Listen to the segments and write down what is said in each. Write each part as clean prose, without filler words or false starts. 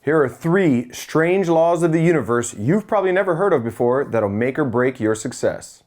Here are 3 strange laws of the universe you've probably never heard of before that'll make or break your success.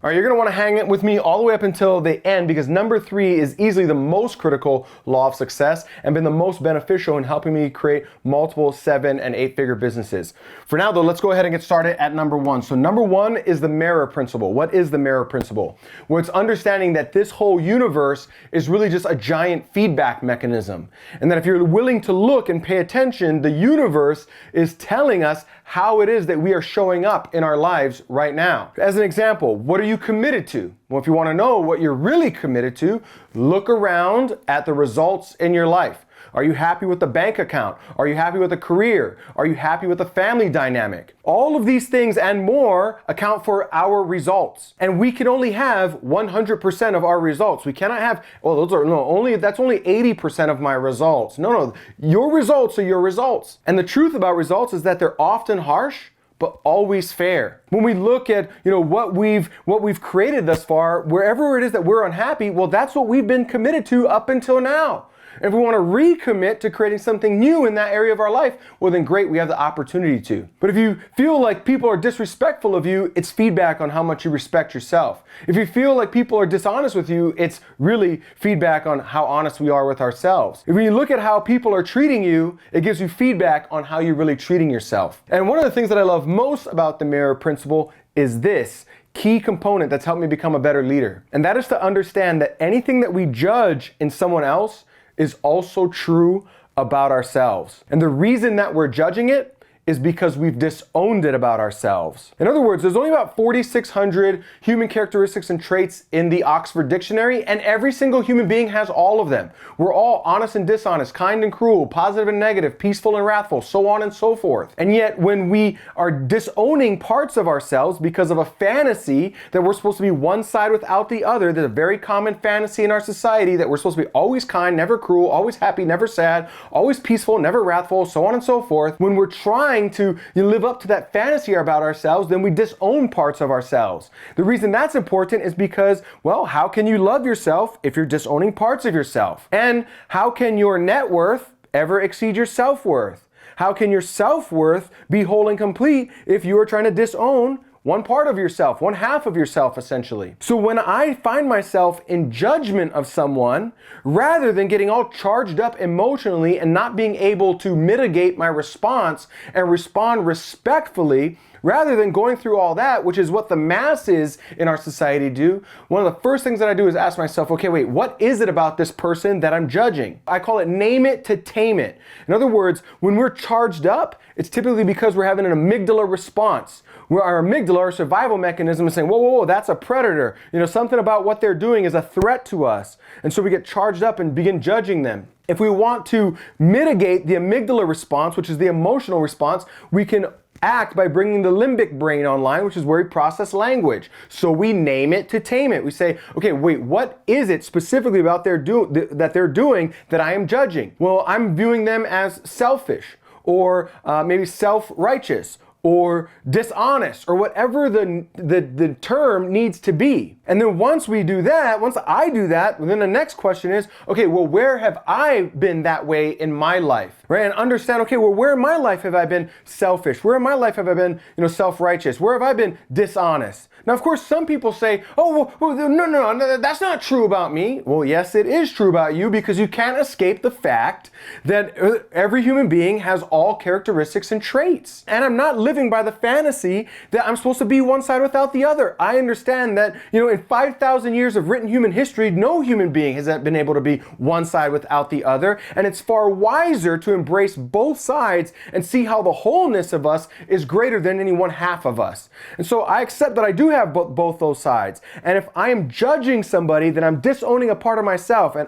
All right, you're gonna wanna hang it with me all the way up until the end because number 3 is easily the most critical law of success and been the most beneficial in helping me create multiple 7- and 8-figure businesses. For now though, let's go ahead and get started at number 1. So number 1 is the mirror principle. What is the mirror principle? Well, it's understanding that this whole universe is really just a giant feedback mechanism. And that if you're willing to look and pay attention, the universe is telling us how it is that we are showing up in our lives right now. As an example, what are you committed to? Well, if you want to know what you're really committed to, look around at the results in your life. Are you happy with the bank account? Are you happy with the career? Are you happy with the family dynamic? All of these things and more account for our results. And we can only have 100% of our results. We cannot have, well, that's only 80% of my results. No, your results are your results. And the truth about results is that they're often harsh, but always fair. When we look at, what we've created thus far, wherever it is that we're unhappy, well, that's what we've been committed to up until now. If we want to recommit to creating something new in that area of our life, well then great, we have the opportunity to. But if you feel like people are disrespectful of you, it's feedback on how much you respect yourself. If you feel like people are dishonest with you, it's really feedback on how honest we are with ourselves. If you look at how people are treating you, it gives you feedback on how you're really treating yourself. And one of the things that I love most about the mirror principle is this key component that's helped me become a better leader. And that is to understand that anything that we judge in someone else is also true about ourselves. And the reason that we're judging it is because we've disowned it about ourselves. In other words, there's only about 4,600 human characteristics and traits in the Oxford Dictionary, and every single human being has all of them. We're all honest and dishonest, kind and cruel, positive and negative, peaceful and wrathful, so on and so forth. And yet when we are disowning parts of ourselves because of a fantasy that we're supposed to be one side without the other, there's a very common fantasy in our society that we're supposed to be always kind, never cruel, always happy, never sad, always peaceful, never wrathful, so on and so forth. When we're trying to live up to that fantasy about ourselves, then we disown parts of ourselves. The reason that's important is because, well, how can you love yourself if you're disowning parts of yourself? And how can your net worth ever exceed your self-worth? How can your self-worth be whole and complete if you are trying to disown one part of yourself, one half of yourself, essentially? So when I find myself in judgment of someone, rather than getting all charged up emotionally and not being able to mitigate my response and respond respectfully, rather than going through all that, which is what the masses in our society do, one of the first things that I do is ask myself, okay, wait, what is it about this person that I'm judging? I call it name it to tame it. In other words, when we're charged up, it's typically because we're having an amygdala response, where our amygdala, our survival mechanism, is saying, whoa, that's a predator. Something about what they're doing is a threat to us. And so we get charged up and begin judging them. If we want to mitigate the amygdala response, which is the emotional response, we can act by bringing the limbic brain online, which is where we process language. So we name it to tame it. We say, okay, wait, what is it specifically about that they're doing that I am judging? Well, I'm viewing them as selfish, or maybe self-righteous, or dishonest, or whatever the term needs to be. And then once I do that, then the next question is, okay, well, where have I been that way in my life, right? And understand, okay, well, where in my life have I been selfish? Where in my life have I been, self-righteous? Where have I been dishonest? Now, of course, some people say, oh, well, no, that's not true about me. Well, yes, it is true about you, because you can't escape the fact that every human being has all characteristics and traits. And I'm not living by the fantasy that I'm supposed to be one side without the other. I understand that, in 5,000 years of written human history, no human being has been able to be one side without the other. And it's far wiser to embrace both sides and see how the wholeness of us is greater than any one half of us. And so I accept that I do have both those sides. And if I am judging somebody, then I'm disowning a part of myself. And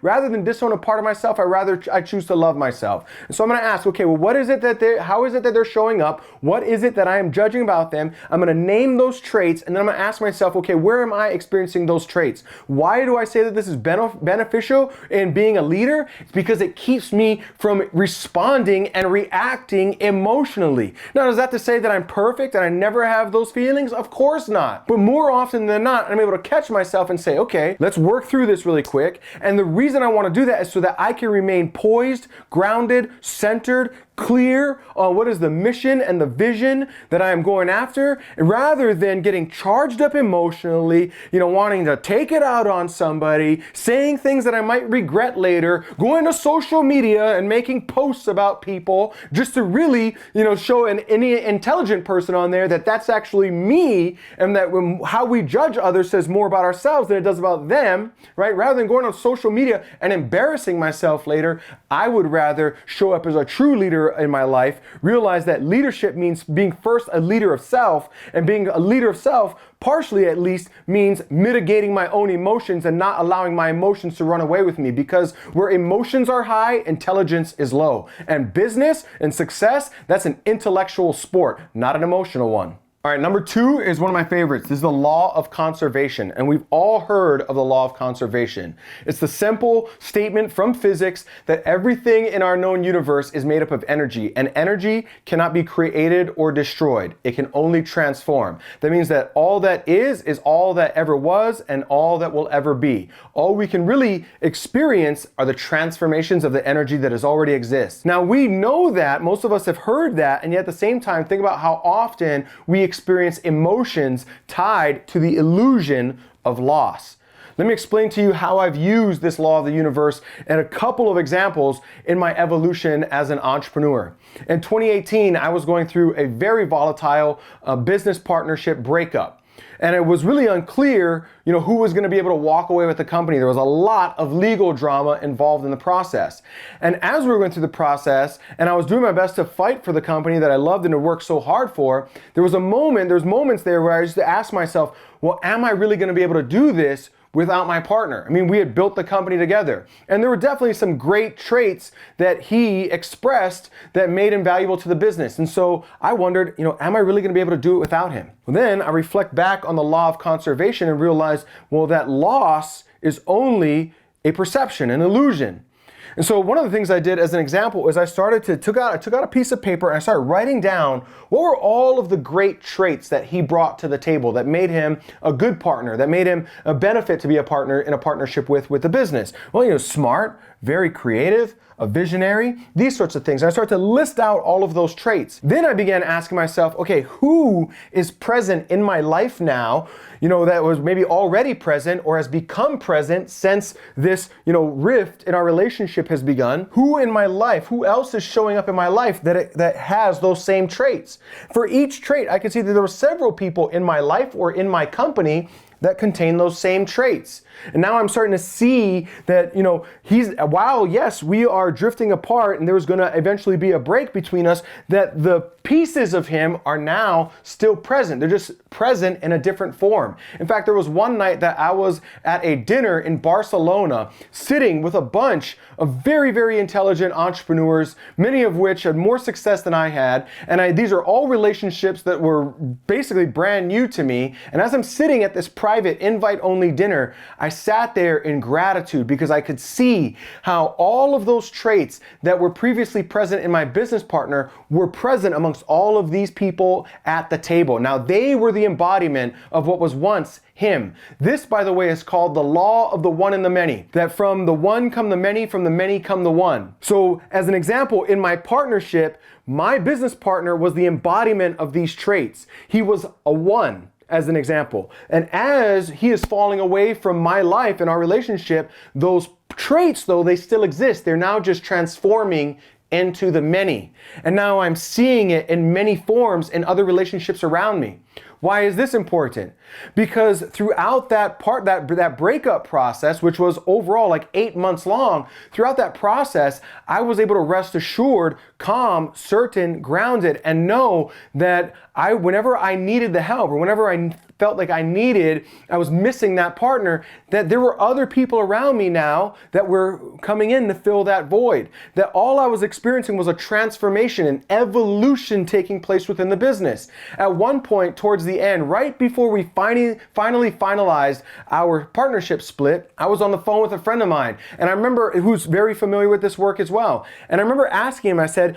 rather than disown a part of myself, I choose to love myself. And so I'm going to ask, okay, well, how is it that they're showing up What is it that I am judging about them? I'm going to name those traits, and then I'm going to ask myself, okay, where am I experiencing those traits? Why do I say that this is beneficial in being a leader? It's because it keeps me from responding and reacting emotionally. Now, is that to say that I'm perfect and I never have those feelings? Of course not. But more often than not, I'm able to catch myself and say, okay, let's work through this really quick. And the reason I want to do that is so that I can remain poised, grounded, centered, clear on what is the mission and the vision that I am going after, rather than getting charged up emotionally, wanting to take it out on somebody, saying things that I might regret later, going to social media and making posts about people just to really, show any intelligent person on there that that's actually me, and that how we judge others says more about ourselves than it does about them, right? Rather than going on social media and embarrassing myself later, I would rather show up as a true leader in my life, realize that leadership means being first a leader of self, and being a leader of self, partially at least, means mitigating my own emotions and not allowing my emotions to run away with me, because where emotions are high, intelligence is low. And business and success, that's an intellectual sport, not an emotional one. All right, number 2 is one of my favorites. This is the law of conservation, and we've all heard of the law of conservation. It's the simple statement from physics that everything in our known universe is made up of energy, and energy cannot be created or destroyed. It can only transform. That means that all that is all that ever was and all that will ever be. All we can really experience are the transformations of the energy that already exists. Now, we know that, most of us have heard that, and yet at the same time, think about how often we experience emotions tied to the illusion of loss. Let me explain to you how I've used this law of the universe and a couple of examples in my evolution as an entrepreneur. In 2018, I was going through a very volatile business partnership breakup. And it was really unclear, who was going to be able to walk away with the company. There was a lot of legal drama involved in the process. And as we were going through the process, and I was doing my best to fight for the company that I loved and to work so hard for, there's moments there where I used to ask myself, well, am I really going to be able to do this without my partner? I mean, we had built the company together, and there were definitely some great traits that he expressed that made him valuable to the business. And so I wondered, am I really going to be able to do it without him? Well, then I reflect back on the law of conservation and realize, well, that loss is only a perception, an illusion. And so one of the things I did as an example is I took out a piece of paper and I started writing down what were all of the great traits that he brought to the table that made him a good partner, that made him a benefit to be a partner in a partnership with the business. Well, smart, very creative, a visionary, these sorts of things. And I started to list out all of those traits. Then I began asking myself, okay, who is present in my life now, that was maybe already present or has become present since this, rift in our relationship has begun? Who in my life, who else is showing up in my life that has those same traits? For each trait, I could see that there were several people in my life or in my company that contain those same traits. And now I'm starting to see that, while yes, we are drifting apart and there's going to eventually be a break between us, that the pieces of him are now still present. They're just present in a different form. In fact, there was one night that I was at a dinner in Barcelona, sitting with a bunch of very, very intelligent entrepreneurs, many of which had more success than I had. And these are all relationships that were basically brand new to me. And as I'm sitting at this private invite-only dinner, I sat there in gratitude because I could see how all of those traits that were previously present in my business partner were present amongst all of these people at the table. Now, they were the embodiment of what was once him. This, by the way, is called the law of the one and the many, that from the one come the many, from the many come the one. So as an example, in my partnership, my business partner was the embodiment of these traits. He was a one, as an example. And as he is falling away from my life and our relationship, those traits, though, they still exist. They're now just transforming into the many. And now I'm seeing it in many forms in other relationships around me. Why is this important? Because throughout that breakup process, which was overall like 8 months long, throughout that process, I was able to rest assured, calm, certain, grounded, and know that whenever I needed the help or whenever I felt like I was missing that partner, that there were other people around me now that were coming in to fill that void. That all I was experiencing was a transformation, an evolution taking place within the business. At one point towards the end, right before we finally finalized our partnership split, I was on the phone with a friend of mine, and I remember, who's very familiar with this work as well. And I remember asking him, I said,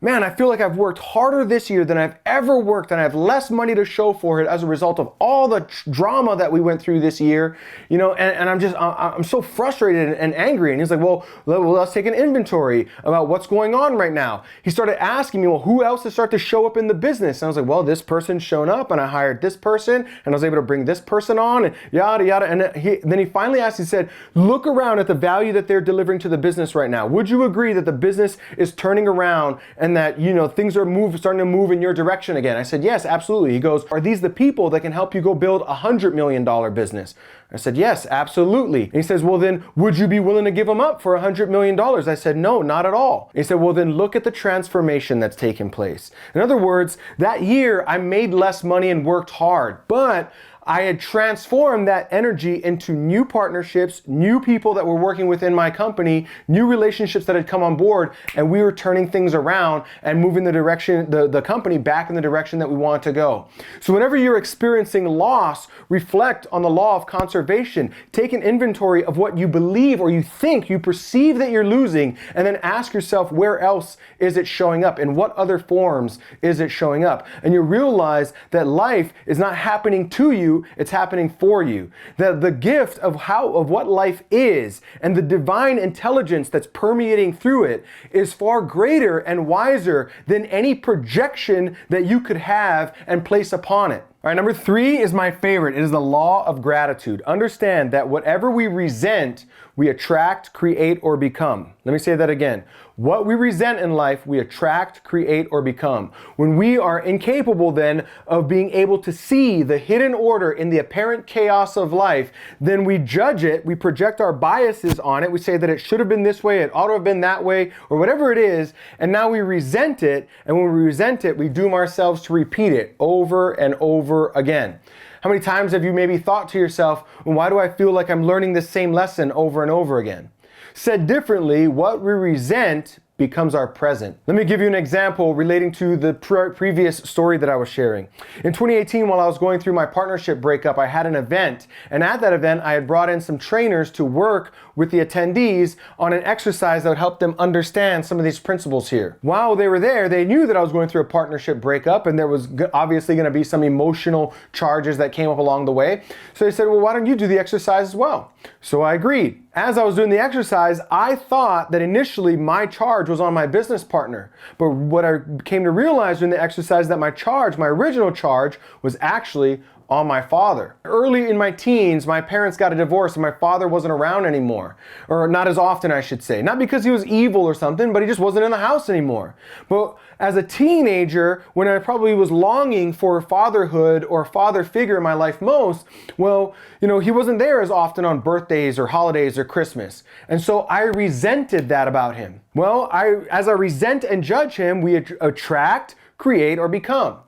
man, I feel like I've worked harder this year than I've ever worked, and I have less money to show for it as a result of all the drama that we went through this year, and I'm so frustrated and angry. And he's like, well, let's take an inventory about what's going on right now. He started asking me, well, who else has started to show up in the business? And I was like, well, this person's shown up, and I hired this person, and I was able to bring this person on, and yada, yada. And then he finally asked, he said, look around at the value that they're delivering to the business right now. Would you agree that the business is turning around and that, things are starting to move in your direction again? I said, yes, absolutely. He goes, are these the people that can help you go build $100 million business? I said, yes, absolutely. And he says, well, then would you be willing to give them up for $100 million? I said, no, not at all. And he said, well, then look at the transformation that's taken place. In other words, that year I made less money and worked hard, but I had transformed that energy into new partnerships, new people that were working within my company, new relationships that had come on board, and we were turning things around and moving the company back in the direction that we want to go. So whenever you're experiencing loss, reflect on the law of conservation. Take an inventory of what you believe or you think, you perceive that you're losing, and then ask yourself, where else is it showing up? In what other forms is it showing up? And you realize that life is not happening to you, it's happening for you. That the gift of what life is and the divine intelligence that's permeating through it is far greater and wiser than any projection that you could have and place upon it. All right, number 3 is my favorite. It is the law of gratitude. Understand that whatever we resent, we attract, create, or become. Let me say that again. What we resent in life, we attract, create, or become. When we are incapable then of being able to see the hidden order in the apparent chaos of life, then we judge it, we project our biases on it, we say that it should have been this way, it ought to have been that way, or whatever it is, and now we resent it, and when we resent it, we doom ourselves to repeat it over and over again. How many times have you maybe thought to yourself, well, why do I feel like I'm learning this same lesson over and over again? Said differently, what we resent becomes our present. Let me give you an example relating to the previous story that I was sharing. In 2018, while I was going through my partnership breakup, I had an event, and at that event, I had brought in some trainers to work with the attendees on an exercise that would help them understand some of these principles here. While they were there, they knew that I was going through a partnership breakup, and there was obviously going to be some emotional charges that came up along the way. So they said, well, why don't you do the exercise as well? So I agreed. As I was doing the exercise, I thought that initially my charge was on my business partner. But what I came to realize during the exercise, that my original charge, was actually on my father. Early in my teens, my parents got a divorce and my father wasn't around anymore. Or not as often, I should say. Not because he was evil or something, but he just wasn't in the house anymore. But as a teenager, when I probably was longing for fatherhood or father figure in my life most, well, he wasn't there as often on birthdays or holidays or Christmas. And so I resented that about him. Well, as I resent and judge him, we attract, create, or become.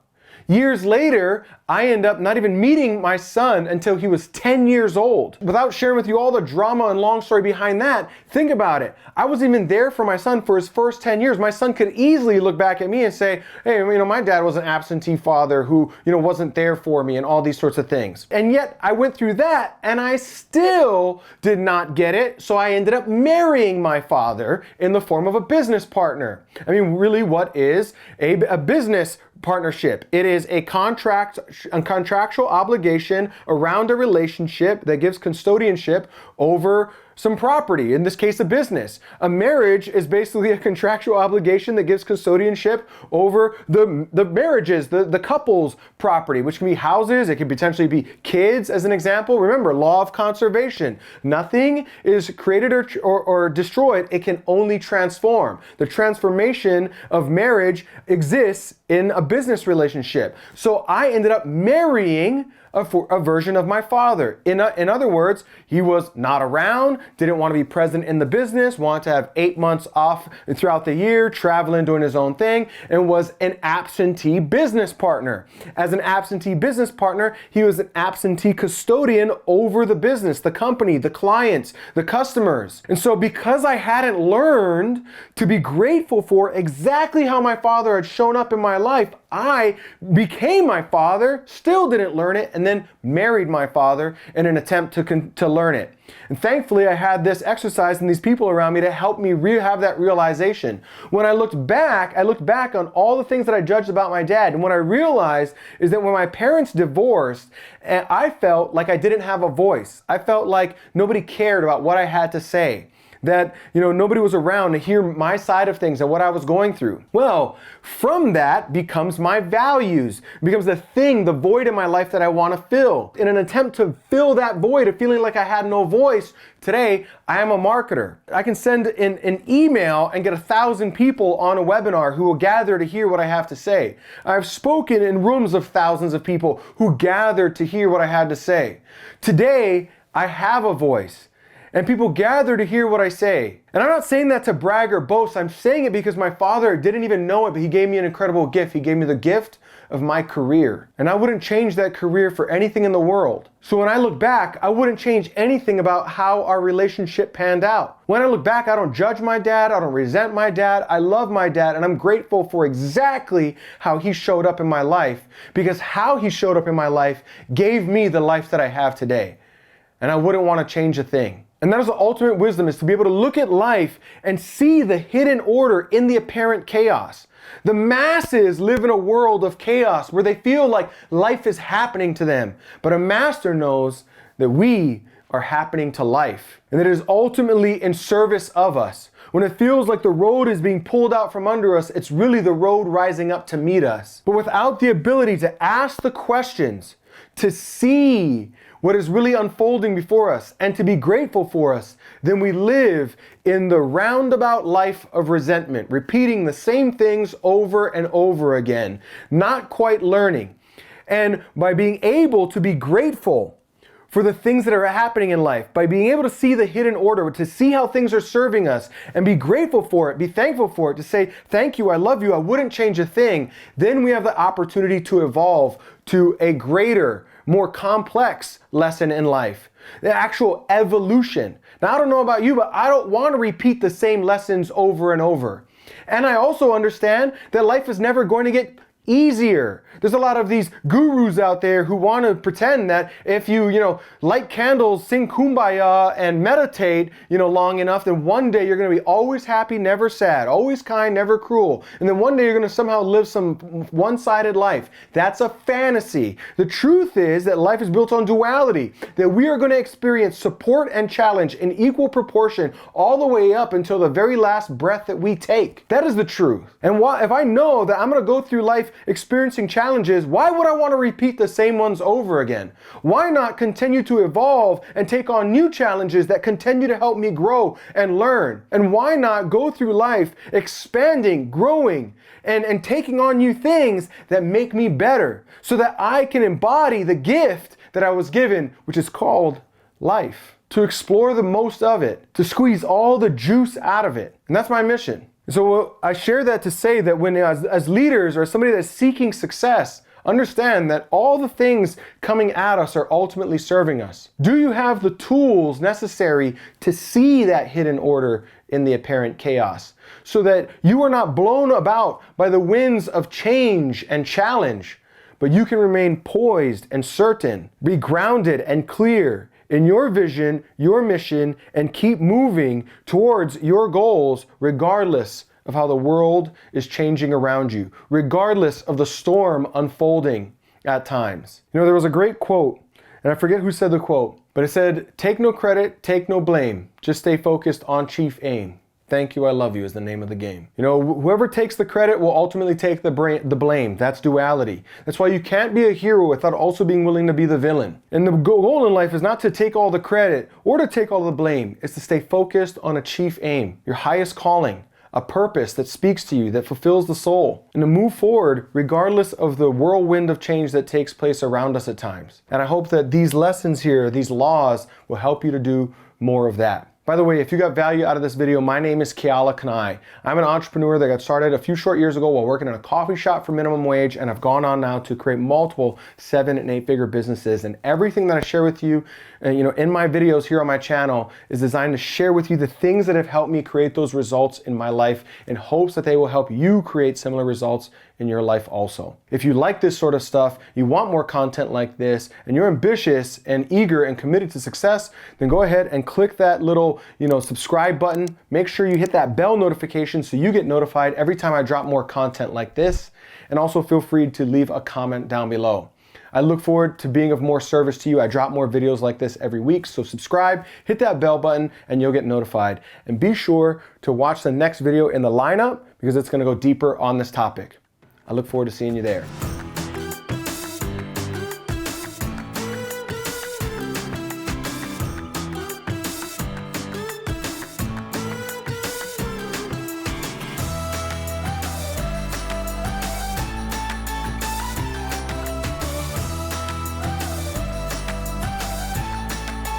Years later, I end up not even meeting my son until he was 10 years old. Without sharing with you all the drama and long story behind that, think about it. I wasn't even there for my son for his first 10 years. My son could easily look back at me and say, hey, my dad was an absentee father who, wasn't there for me and all these sorts of things. And yet I went through that and I still did not get it. So I ended up marrying my father in the form of a business partner. Really, what is a business partnership? It is a contractual obligation around a relationship that gives custodianship over some property, in this case a business. A marriage is basically a contractual obligation that gives custodianship over the marriages, the couple's property, which can be houses, it can potentially be kids as an example. Remember, law of conservation. Nothing is created or destroyed, it can only transform. The transformation of marriage exists in a business relationship. So I ended up marrying a version of my father. In other words, he was not around, didn't want to be present in the business, wanted to have 8 months off throughout the year, traveling, doing his own thing, and was an absentee business partner. As an absentee business partner, he was an absentee custodian over the business, the company, the clients, the customers. And so because I hadn't learned to be grateful for exactly how my father had shown up in my life, I became my father, still didn't learn it, and then married my father in an attempt to learn it. And thankfully, I had this exercise and these people around me to help me have that realization. When I looked back on all the things that I judged about my dad, and what I realized is that when my parents divorced, I felt like I didn't have a voice. I felt like nobody cared about what I had to say. That, nobody was around to hear my side of things and what I was going through. Well, from that becomes my values, becomes the thing, the void in my life that I want to fill. In an attempt to fill that void of feeling like I had no voice, today I am a marketer. I can send an email and get 1,000 people on a webinar who will gather to hear what I have to say. I've spoken in rooms of thousands of people who gathered to hear what I had to say. Today, I have a voice. And people gather to hear what I say. And I'm not saying that to brag or boast. I'm saying it because my father didn't even know it, but he gave me an incredible gift. He gave me the gift of my career. And I wouldn't change that career for anything in the world. So when I look back, I wouldn't change anything about how our relationship panned out. When I look back, I don't judge my dad. I don't resent my dad. I love my dad. And I'm grateful for exactly how he showed up in my life, because how he showed up in my life gave me the life that I have today. And I wouldn't want to change a thing. And that is the ultimate wisdom, is to be able to look at life and see the hidden order in the apparent chaos. The masses live in a world of chaos where they feel like life is happening to them. But a master knows that we are happening to life, and that it is ultimately in service of us. When it feels like the road is being pulled out from under us, it's really the road rising up to meet us. But without the ability to ask the questions, to see what is really unfolding before us, and to be grateful for us, then we live in the roundabout life of resentment, repeating the same things over and over again, not quite learning. And by being able to be grateful for the things that are happening in life, by being able to see the hidden order, to see how things are serving us, and be grateful for it, be thankful for it, to say, thank you, I love you, I wouldn't change a thing, then we have the opportunity to evolve to a greater, more complex lesson in life, the actual evolution. Now, I don't know about you, but I don't want to repeat the same lessons over and over. And I also understand that life is never going to get easier. There's a lot of these gurus out there who want to pretend that if you light candles, sing kumbaya, and meditate, long enough, then one day you're going to be always happy, never sad, always kind, never cruel. And then one day you're going to somehow live some one-sided life. That's a fantasy. The truth is that life is built on duality, that we are going to experience support and challenge in equal proportion all the way up until the very last breath that we take. That is the truth. And if I know that I'm going to go through life experiencing challenges, why would I want to repeat the same ones over again? Why not continue to evolve and take on new challenges that continue to help me grow and learn? And why not go through life expanding, growing, and taking on new things that make me better, so that I can embody the gift that I was given, which is called life, to explore the most of it, to squeeze all the juice out of it. And that's my mission. So I share that to say that when as leaders or somebody that's seeking success, understand that all the things coming at us are ultimately serving us. Do you have the tools necessary to see that hidden order in the apparent chaos, so that you are not blown about by the winds of change and challenge, but you can remain poised and certain, be grounded and clear in your vision, your mission, and keep moving towards your goals regardless of how the world is changing around you, regardless of the storm unfolding at times. There was a great quote, and I forget who said the quote, but it said, "Take no credit, take no blame, just stay focused on chief aim. Thank you, I love you" is the name of the game. Whoever takes the credit will ultimately take the blame. That's duality. That's why you can't be a hero without also being willing to be the villain. And the goal in life is not to take all the credit or to take all the blame. It's to stay focused on a chief aim, your highest calling, a purpose that speaks to you, that fulfills the soul, and to move forward regardless of the whirlwind of change that takes place around us at times. And I hope that these lessons here, these laws, will help you to do more of that. By the way, if you got value out of this video, my name is Kanae. I'm an entrepreneur that got started a few short years ago while working in a coffee shop for minimum wage, and I've gone on now to create multiple 7- and 8-figure businesses. And everything that I share with you, in my videos here on my channel is designed to share with you the things that have helped me create those results in my life in hopes that they will help you create similar results in your life also. If you like this sort of stuff, you want more content like this, and you're ambitious and eager and committed to success, then go ahead and click that little, subscribe button. Make sure you hit that bell notification so you get notified every time I drop more content like this. And also feel free to leave a comment down below. I look forward to being of more service to you. I drop more videos like this every week, so subscribe, hit that bell button, and you'll get notified. And be sure to watch the next video in the lineup because it's gonna go deeper on this topic. I look forward to seeing you there.